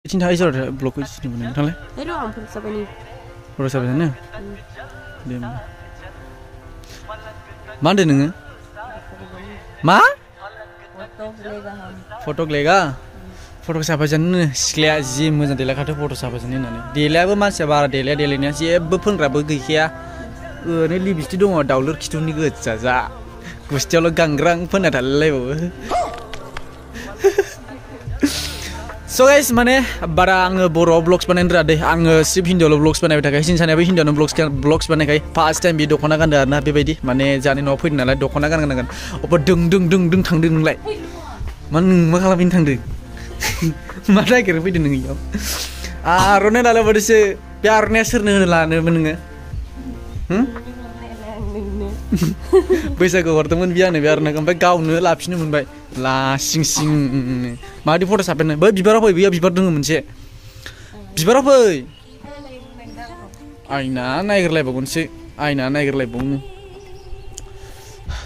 Isin thai sor blog ko isin bune thale. Hero am pun sabani. Photo sabe ne. Dem. Mande nenge. Ma? Foto lega. Foto siapa jan siklia ji moजां देला खाथे foto siapa jan होननानै देलायाबो मानसिया बारा देलाया जेबो फोनग्राबो गैखाया ओरैनो lipstick दङ दाउलुर खिथुनि गोजा जा गुस्थियावल' गांग्रां फोनना थालायलायबावो So guys माने बारा आङो बर'आव ब्लग्स बानायनो रोङा दे आङो सिर्फ हिन्दीआवल' ब्लग्स बानायबाय थाखायो सिनसानायाबो हिन्दीआवनो ब्लग्स बानायखायो फार्स्ट टाइम बे दख'ना गानदो आरोना बेबायदि माने जानि न'आव फैदों नालाय दख'ना गानगोन अबा दों थांदों नोंलाय मा खालामनो थांदों मा नागिरनो फैदों नों इयाव आर'नाइ लालाबादोसो बे आर'नाइया सोरनो होनो लानोमोन नोङो बैसागु हरदोंमोन बे आंनो बे आर'नाइखौ ओमफ्राय गावनो लाफिननो मोनबाय लासिं सिं माबायदि फट' साफायनो बै बिबाराव फै बैयाव बिबार दङ मोनसे बिबाराव फै आयना नायग्रलायबावगोनसो आयना नायग्रलायबावनो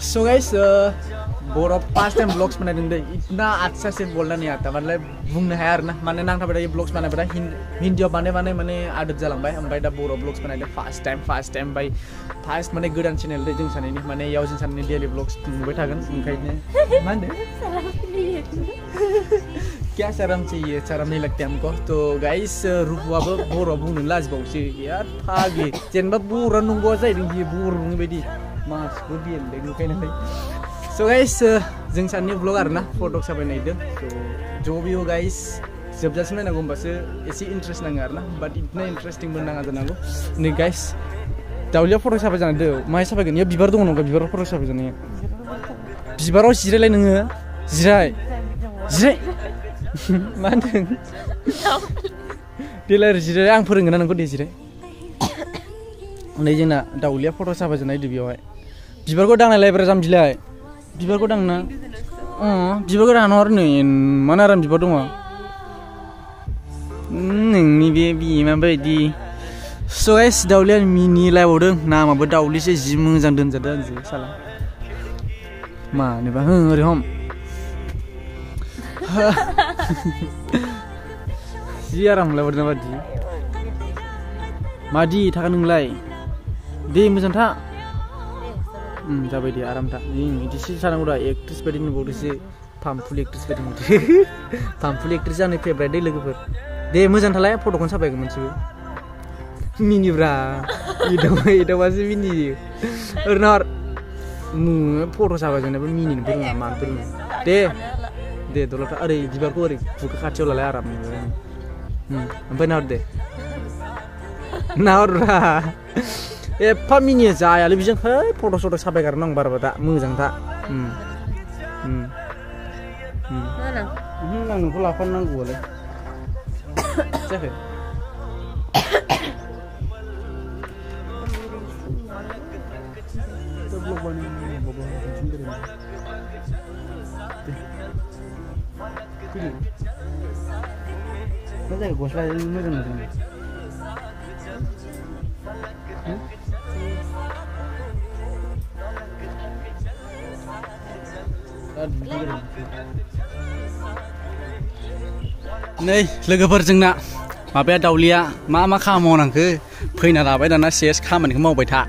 So guys बर'आव फार्स्ट टाइम ब्लग्स बानायदों दे इतना अच्छा से बोलना नहीं आता मतलब बुंनो हाया आरोना माने नांथाबाय थायो ब्लग्स बानायबाय हिन्दीआव बानाय माने आदत जालांबाय ओमफ्राय दा बर' ब्लग्स बानायदों फार्स्ट टाइम ओमफ्राय फार्स्ट माने गोदान चेनेल दे जों सानैनि माने इयाव जों सानैनि डेलि ब्लग्स नुबाय थागोन ओंखायनो मा होनदों क्या शर्म चाहिए शर्म नहीं लगती हमको तो गाइस रुकुआबो बर'आव बुंनो लाजिबावसो यार फागि जेनेबा बर' नंगौआ जाहैदों बियो बर' नङै बायदि मासखौ बेनदों ओंखायनो So guys जों सानैनि ब्लग आरोना फट' साफायनो नागिरदों so ज' बियो गाइस जोबजासिम नायनांगौ होमबासो एसे इन्ट्रेस्ट नाङो आरोना बाट इतना इन्ट्रेस्टिंबो नाङा जानांगौ नै गाइस दाउलिया फट' साफाय जानांदो माहाय साफायगोन इयाव बिबार दङ नंगा बिबाराव फट' साफाय जानाया बिबाराव जिरायलाय नोङो जिराय मा होनदों देलाय जिराय आं फोरोंगोन ना नोंखौ दे जिराय नै जोंना दाउलिया फट' साफाय जानाय दो बेयावहाय बिबारखौ दांनायलायब्रा जाम्बिलाय बिबारखौ दांना बिबारखौ दांना हर नै मा आराम बिबार दङ नोंनि बे बिमा बायदि So guys दाउलिया मिनि लायबावदों नामाबो दाउलिसो जि मोजां दोनजादों आंजों साला मानोबा ओरै हम जि आराम लायबावदों बादि मादि थाखा नोंलाय दे मोजां था जाबाय दे आराम था बिदिसो जानांगौ दा एक्ट्रेस बायदि नुबावदोसो पाम्पुल एक्ट्रेस बायदि नुदो पाम्पुल एक्ट्रेस आंनि फेभरेट दै लोगोफोर दे मोजां थालाय फट'खौनो साफायगोन मोनसेबो मिनिब्रा एदावबासो मिनियो ओरैनो हर फट' साफायजानायबो मिनिनोबो रोङा मानोबो रोङा दे दल'था ओरै बिबारखौ ओरै खुगा खाथियाव लालाय आराम ओमफ्राय नाहर दे नाहरब्रा एफा मिनियो जायालै बेजों है फट' सट' साफायगारनांगौ बारबा दा मोजां था आं नोंखौ लाफानो नांगौआलाय जायाखै मा जायो गस्ला मोजां नुदों नै लोगोफोर जोंना माबाया दाउलिया मा खामानि मावनांखो फैना लाबाय दाना सेस खामानिखौ मावबाय था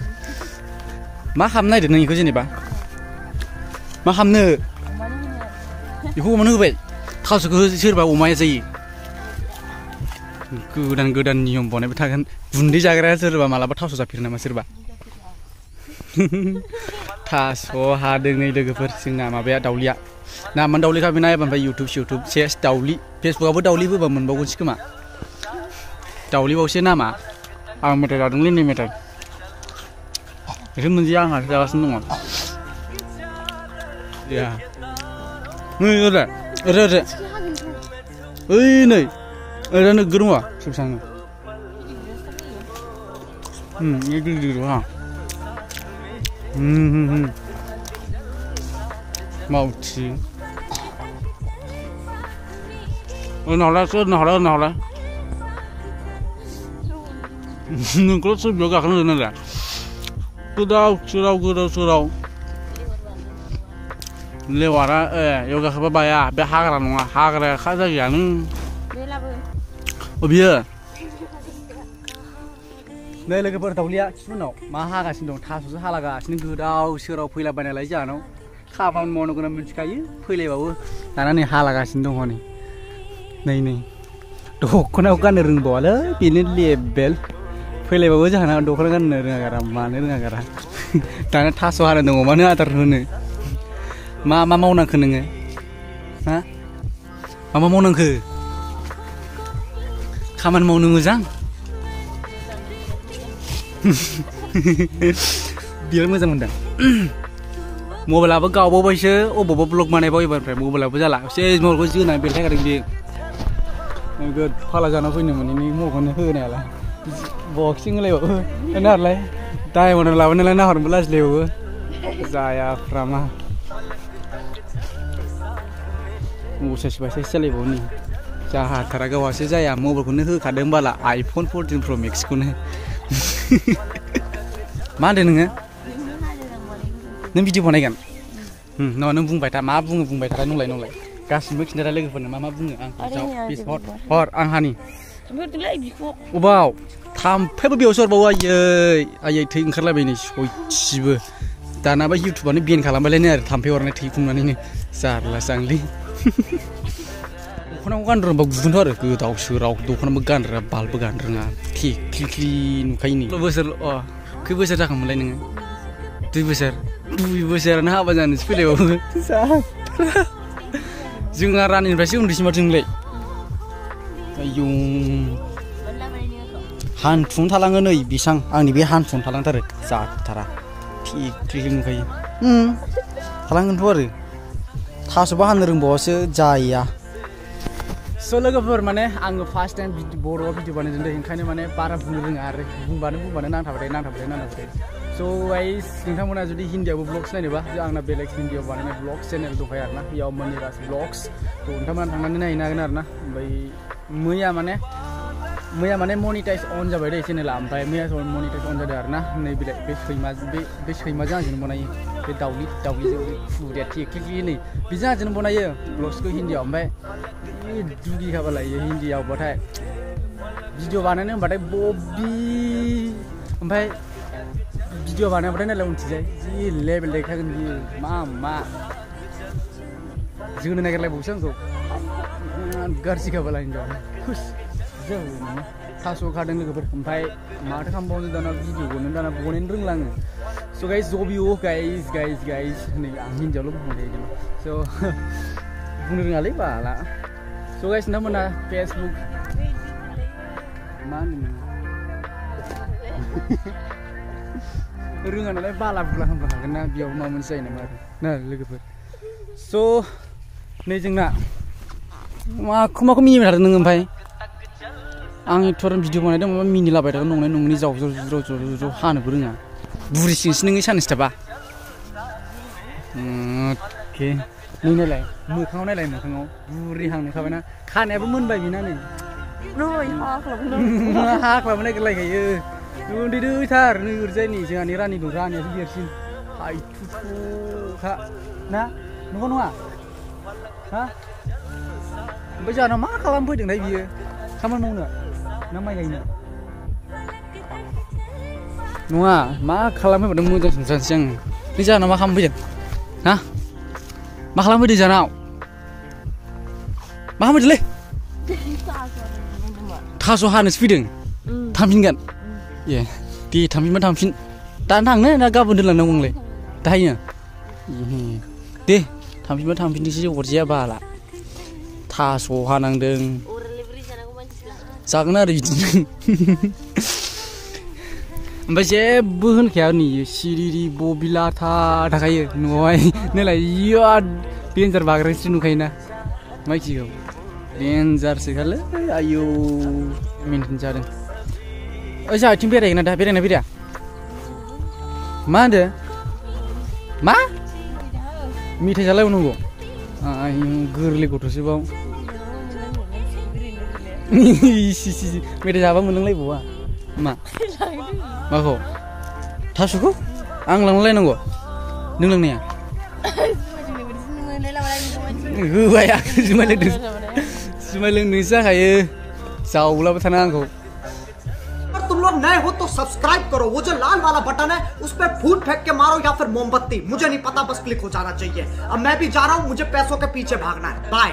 मा खालामनो नागिरदों नों बेखौ जेनेबा मा खालामनो बेखौ अमानो होबाय थास'खौ सोरबा अमाया जायो गोदान नियम बनायबाय थागोन गुन्दै जाग्राया सोरबा मालाबा थास' जाफेरो नामा सोरबा थास' हादों नै लोगोफोर जोंना माबाया दाउलिया नामानो दाउलिखा बे नायबा ओमफ्राय इउटुब सेस दाउलि फेसबुकआवबो दाउलि बोबा मोनबावगोनसो खोमा दाउलिबावसो नामा आं मेथाइ जादोंलै नै मेथाइ बेखौ मोनसे आंहा जागासिनो दङ नै ओरै ओइ नै ओरै नोगोर दङ सबसाङो गिदिर हा मावथि नालाय नोंखौल' सोर बेयाव गाखोनो होदों नालाय गोदाव लेवारा बेयाव गाखोबा बाया बे हाग्रा नङा हाग्राया खा जायगाया नों बियो नै लोगोफोर दावलिया खिफुनाव मा हागासिनो दं थास'सो हालागासिनो गोदाव सोराव फैलाबायनालाय जाहानाव खामानि मावनो गोनां मिथिखायो फैलायबाबो दाना नै हालागासिनो दङ नै दख'नायाव गाननो रोंबावालै बेनो लेबेल फैलायबाबो जाहाना दख'ना गाननो रोङागारा मानो रोङागारा दाना थास' हानो दङ मानो आदार होनो मा मावनांखो नोङो हा मा मावनांखो खामानि मावनो मोजां बिराद मोजां मोनदों मबाइलाबो गावबावबायसो अबावबा ब्लग बानायबाव एबारनिफ्राय मबाइलाबो जाला सेस मबाइलखौ जोनानै बेलथायगारदों बियो नोगोद फाला जाना फैनो मोनैनि मबाइलखौनो होनायाला बक्सिं होलायबाबो नालाय डायमन्ड लाबोनाय नालाय नाहरनोबो लाजिलायबावो जायाफ्रामा साइस बाय साइस जालायबावो नै जाहाथारा गावहासो जाया मबाइलखौनो होखादों बाला आइफन 14 प्र मेक्सखौनो मा होनदों नोङो नों भिडिअ बानायगोन नों बुंबाय था मा बुंबाय था नंलाय गासिबो खिन्थारा लोगोफोरनो मा बुङो आं हर आं हानि अबाव थाम्फैबो बेयावसो हरबावो आयै थै ओंखारलायबाय नै सयथिबो दानाबा इउटुबानो बेन खालामबायलायनो आरो थाम्फै हरनाय थै खुंनानैनो जारलासो आंलै दख'नाखौ गाननो रोंबा गुबुनथ' आरो गोदाव सोराव दख'नाबो गाननो रोङा बाल्बबो गाननो रोङा ख्लिख्लि नुखायो नै बोसोर खै बोसोर जाखांमोनलाय नोङो 2 बोसोरानो हाबा जानोसो फैलायबावो जोंहा रानिनिफ्रायसो उन्दैसिन माथो नोंलाय आयौ हान्थुनो थालाङो नै बेसां आंनि बे हान्थुनो थालांथारो जाथारा ख्लिख्लि नुखायो थालांगोनथ' आरो थास'बो हानो रोंबावासो जाया स' लोगोफोर माने आङो फार्स्ट टाइम बर'आव भिडिअ बानायदों दे ओंखायनो माने बारा बुंनो रोङा आरो बुंबानो नांथाबाय स' गाइस नोंथांमोना जुदि हिन्दीयावबो ब्लग्स नायनोबा आंना बेलेग हिन्दीयाव बानायनाय ब्लग्स चेनेल दंखायो आरोना बेयाव मनिराज ब्लग्स थ' नोंथांमोना थांनानै नायनो हागोन आरोना ओमफ्राय मैया माने मनिटाइज अन जाबाय दे चेनेला ओमफ्राय मैया मनिटाइज अन जादों आरोना नै बिलाय बे सैमाजों आंजों बनायो बे दाउलिजों फुरिया ख्लिख्लि नै बेजों आंजों बनायो ब्लग्सखौ हिन्दीयाव ओमफ्राय दुगि खाबालाय हिन्दीयावबाथाय भिडिअ बानायनो होनबाथाय बबि ओमफ्राय भिडिअ बानायबाथाय नालाय उनथिजाय जि लेभेल देखागोन बियो मा जोंनो नागिरलायबावसो आंखौ गाज्रि खाबालाय हिनजाव थास' खादों लोगोफोर ओमफ्राय माथो खालामबावनो दाना भिडिअखौनो दाना बनायनो रोंला आङो स' गाइस जबिअ गाइस नै आं हिन्दीयावल' बुंबाय थायो स' बुंनो रोङालै बाला स' गाइस नोंथांमोना फेसबुक मा होनो रोङा नालाय बाला बुला होनब्ला हागोन ना बेयाव माबा मोनसे जायो नामा आरो ना लोगोफोर स' नै जोंना माखौ मिनिबाय थादों नों ओमफ्राय आं एथ'रान भिडिअ बानायदों माबा मिनिलाबाय थागोन नंनाय नंनि जाव हानोबो रोङा बुरिसिंसो नोङो साननैसो थाबा अके नै नायलाय मोखाङाव बुरिहां नुखाबायना खानायाबो मोनबाय बेना नै हाख्लाबो नागिरलायखायो उन्दैथार नोगोरजाय नै जोंहानि रानि दं रानियासो देरसिन हायथुखा ना नंगौ नङा हा ओमफ्राय जोंहानाव मा खालामफैदोंथाय बियो खामानि मावनो ना माइ गायनो नङा मा खालामफैबावदों मोजां सोंसानोसै आङो नों जोंहानाव मा खालामफैदों हा मा खालामफैदों जोंहानाव मा खालामफैदोंलै थास' हानोसो फैदों थांफिनगोन ए दे थांफिन दानो थांनो ना गाबोन दोनलांनांगौ नोंलाय दाहायनो दे थांफिननोसै अरजाया बाला थास' हानांदों जागोन आरो बिदिनो ओमफ्राय जेबो होनखाया नै सिरिरि बबिलाथा थाखायो न'आवहाय नोलाय बिराद देन्जार बाग्रायसो नुखायोना माइखिखौ देन्जारसोखालै आयौ मेन्टेन जादों ओइ जोंहा बेरायगोन ना दा बेरायना फैया मा होनदो मा मेथाइ जालायबावनांगौ आयौ गोरलै गथ'सो बाव मेथाइ जाबा मोनलोंलायबावा माखौ थास'खौ आं लांलायनांगौ नों लोंनाया होबाय आं जुमाय लोंनोसो जाखायो जावलाबो थानो आंखौ। अगर तुम लोग नए हो तो सब्सक्राइब करो, वो जो लाल वाला बटन है उस पर फूट फेंक के मारो या फिर मोमबत्ती, मुझे नहीं पता, बस क्लिक हो जाना चाहिए। अब मैं भी जा रहा हूं, मुझे पैसों के पीछे भागना है। बाय।